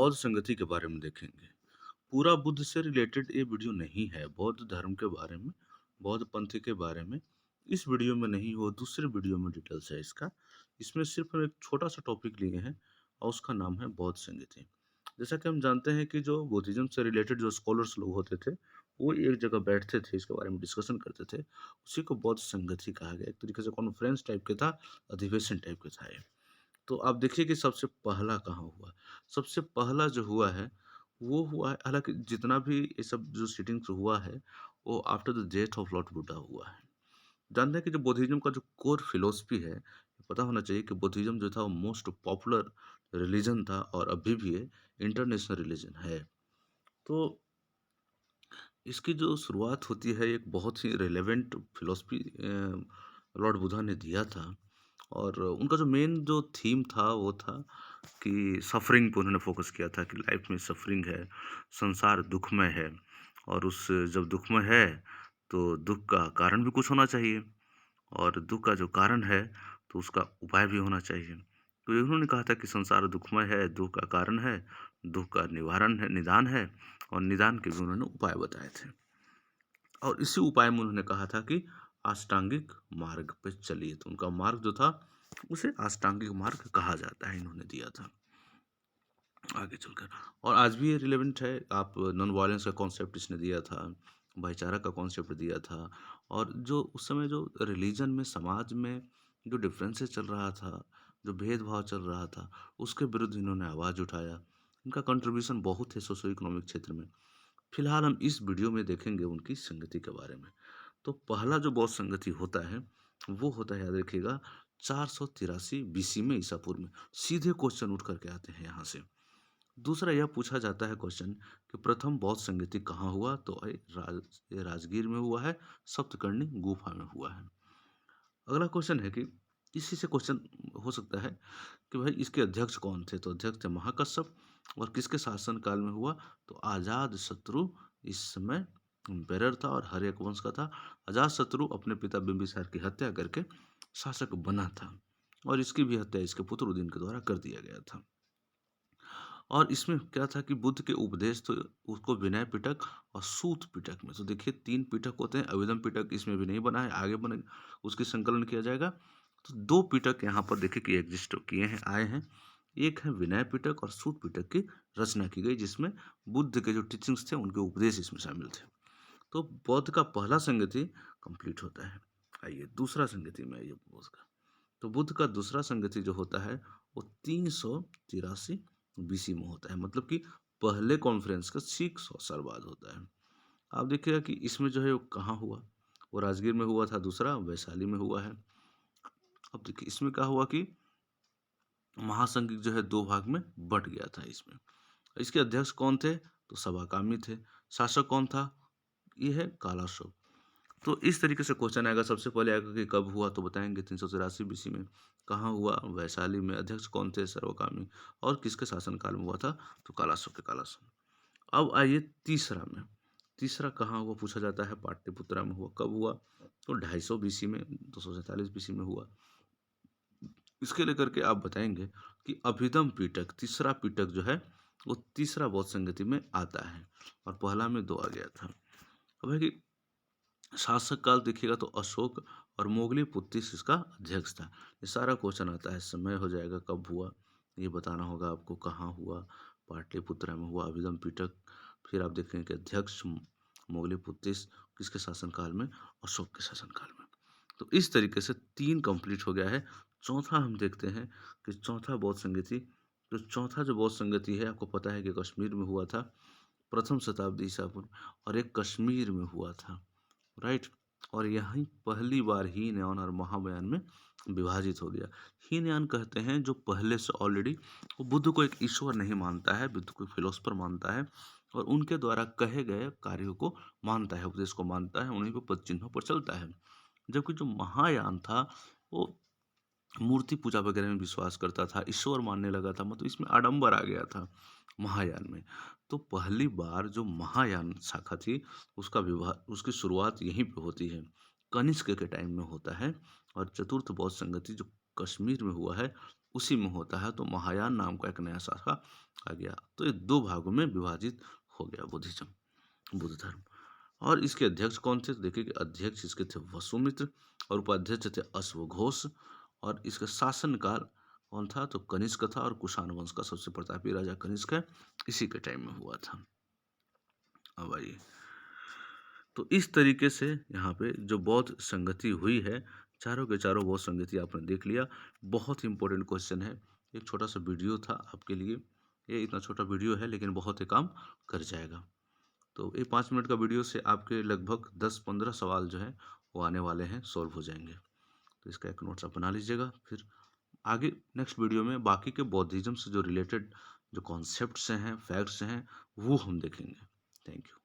बौद्ध संगति के बारे में देखेंगे। पूरा बुद्ध से रिलेटेड ये वीडियो नहीं है, बौद्ध धर्म के बारे में, बौद्ध पंथ के बारे में इस वीडियो में नहीं, वो दूसरे वीडियो में डिटेल्स है इसका। इसमें सिर्फ हम एक छोटा-सा टॉपिक लिए हैं और उसका नाम है बौद्ध संगति। जैसा कि हम जानते हैं कि जो बुद्धिज़्म से रिलेटेड जो स्कॉलर्स लोग होते थे, वो एक जगह बैठते थे, इसके बारे में डिस्कशन करते थे। उसी को बौद्ध संगति कहा गया। एक तरीके से कॉन्फ्रेंस टाइप का था, अधिवेशन टाइप का था ये। तो आप देखिए कि सबसे पहला कहाँ हुआ? सबसे पहला जो हुआ है, वो हुआ है, हालाँकि जितना भी ये सब जो सिटिंग्स हुआ है, वो after the death of Lord Buddha हुआ है। जानते हैं कि जो बुद्धिज़्म का जो कोर फिलॉसफी है, पता होना चाहिए कि बुद्धिज़्म जो था वो मोस्ट पॉपुलर रिलीजन था और अभी भी है, इंटरनेशनल रिलीजन है। तो इसकी जो शुरुआत होती है एक बहुत ही रिलेवेंट फिलॉसफी लॉर्ड बुद्धा ने दिया था और उनका जो मेन जो थीम था वो था कि सफ़रिंग पे उन्होंने फ़ोकस किया था कि लाइफ में सफ़रिंग है, संसार दुखमय है और उस जब दुखमय है, तो दुःख का कारण भी कुछ होना चाहिए और दुःख का जो कारण है, तो उसका उपाय भी होना चाहिए। तो इन्होंने कहा था कि संसार दुखमय है, दुःख का कारण है, दुःख का निवारण है, निदान है और निदान के भी उन्होंने उपाय बताए थे। और इसी उपाय में उन्होंने कहा था कि अष्टांगिक मार्ग पे चलिए, तो उनका मार्ग जो था, उसे अष्टांगिक मार्ग कहा जाता है, इन्होंने दिया था। आगे चलकर और आज भी ये रिलेवेंट है। आप नॉन वायलेंस का कॉन्सेप्ट इसने दिया था, भाईचारा का कॉन्सेप्ट दिया था और जो उस समय जो रिलीजन में, समाज में जो डिफरेंसेस चल रहा था, जो भेदभाव चल रहा था, उसके विरुद्ध इन्होंने आवाज़ उठाया। इनका कंट्रीब्यूशन बहुत है सोशो इकोनॉमिक क्षेत्र में। फिलहाल हम इस वीडियो में देखेंगे उनकी संगति के बारे में। तो पहला जो बौद्ध संगति होता है, वो होता है, याद रखिएगा, 483 बीसी में, ईसा पूर्व में। सीधे क्वेश्चन उठ करके आते हैं यहाँ से। दूसरा यह पूछा जाता है क्वेश्चन कि प्रथम बौद्ध संगति कहाँ हुआ? तो ये राजगीर में हुआ है, सप्तकर्णी गुफा में हुआ है। अगला क्वेश्चन है कि इसी से क्वेश्चन हो सकता है कि भाई इसके अध्यक्ष कौन थे? तो अध्यक्ष थे महाकश्यप और किसके शासन काल में हुआ? तो अजात शत्रु इस समय एम्पेरर था और हर्यक वंश का था। अजात शत्रु अपने पिता बिंबिसार की हत्या करके शासक बना था और इसकी भी हत्या इसके पुत्र उदयन के द्वारा कर दिया गया था। और इसमें क्या था कि बुद्ध के उपदेश तो उसको विनय पिटक और सूत पिटक में, तो देखिए 3 पिटक होते हैं। अभिधम पिटक इसमें भी नहीं बना है, आगे बने, उसकी संकलन किया जाएगा। तो 2 पिटक यहाँ पर देखिए कि एग्जिस्ट किए हैं, आए हैं। एक है विनय पिटक और सूत पिटक की रचना की गई, जिसमें बुद्ध के जो टीचिंग्स थे, उनके उपदेश इसमें शामिल थे। तो बौद्ध का पहला संगति कंप्लीट होता है। आइए दूसरा संगति में आइए बौद्ध का। तो बुद्ध का दूसरा संगति जो होता है, वो 383 बीसी में होता है, मतलब कि पहले कॉन्फ्रेंस का 600 साल बाद होता है। आप देखिएगा कि इसमें जो है वो कहाँ हुआ? वो राजगीर में हुआ था, दूसरा वैशाली में हुआ है। अब देखिए इसमें क्या हुआ कि महासंघ जो है 2 भाग में बँट गया था इसमें। इसके अध्यक्ष कौन थे? तो सभाकामी थे। शासक कौन था? ये है कालाशोक। तो इस तरीके से क्वेश्चन आएगा। सबसे पहले आएगा कि कब हुआ, तो बताएंगे 383 बीसी में। कहाँ हुआ? वैशाली में। अध्यक्ष कौन थे? सर्वकामी। और किसके शासनकाल में हुआ था? तो कालाशोक के कालाशोक। अब आइए तीसरा में। तीसरा कहाँ हुआ पूछा जाता है, पाटलिपुत्रा में हुआ। कब हुआ? तो 250 बीसी में, 247 बीसी में हुआ। इसके लेकर के आप बताएंगे कि अभिधम पिटक, तीसरा पिटक जो है, वो तीसरा बौद्ध संगति में आता है और पहला में 2 आ गया था। अब है कि शासक काल देखिएगा तो अशोक और मोगली-पुत्तिस इसका अध्यक्ष था। ये सारा क्वेश्चन आता है, समय हो जाएगा, कब हुआ ये बताना होगा आपको, कहाँ हुआ, पाटलिपुत्रा में हुआ, अभिधम पिटक। फिर आप देखेंगे कि अध्यक्ष मोगली-पुत्तिस किसके शासनकाल में? अशोक के शासनकाल में। तो इस तरीके से 3 कंप्लीट हो गया है। चौथा हम देखते हैं कि चौथा बौद्ध संगति, तो चौथा जो बौद्ध संगति है, आपको पता है कि कश्मीर में हुआ था, प्रथम शताब्दी ईसा पूर्व, और एक कश्मीर में हुआ था, राइट। और यहीं पहली बार हीनयान और महायान में विभाजित हो गया। हीनयान कहते हैं जो पहले से ऑलरेडी वो बुद्ध को एक ईश्वर नहीं मानता है, बुद्ध को फिलोसफर मानता है और उनके द्वारा कहे गए कार्यों को मानता है, उपदेश को मानता है, उन्हीं पे पद चिन्हों पर चलता है। जबकि जो महायान था, वो मूर्ति पूजा वगैरह में विश्वास करता था, ईश्वर मानने लगा था, मतलब इसमें आडंबर आ गया था महायान में। तो पहली बार जो महायान शाखा थी, उसका विवाह, उसकी शुरुआत यहीं पे होती है, कनिष्क के टाइम में होता है। और चतुर्थ बौद्ध संगति जो कश्मीर में हुआ है, उसी में होता है। तो महायान नाम का एक नया शाखा आ गया। तो ये 2 भागों में विभाजित हो गया बुद्धिज़्म, बुद्ध धर्म। और इसके अध्यक्ष कौन थे? तो देखिए कि अध्यक्ष इसके थे वसुमित्र और उपाध्यक्ष थे अश्वघोष। और इसका शासनकाल कौन था? तो कनिष्क था और कुषाण वंश का सबसे प्रतापी राजा कनिष्क है, इसी के टाइम में हुआ था। अब आइए, तो इस तरीके से यहाँ पे जो बौद्ध संगति हुई है, चारों के चारों बौद्ध संगति आपने देख लिया। बहुत इंपॉर्टेंट क्वेश्चन है। एक छोटा सा वीडियो था आपके लिए। ये इतना छोटा वीडियो है लेकिन बहुत ही काम कर जाएगा। तो ये 5 मिनट का वीडियो से आपके लगभग 10-15 सवाल जो है वो आने वाले हैं, सॉल्व हो जाएंगे। तो इसका एक नोट्स आप बना लीजिएगा। फिर आगे नेक्स्ट वीडियो में बाकी के बौद्धिज्म से जो रिलेटेड जो कॉन्सेप्ट्स हैं, फैक्ट्स हैं, वो हम देखेंगे। Thank you.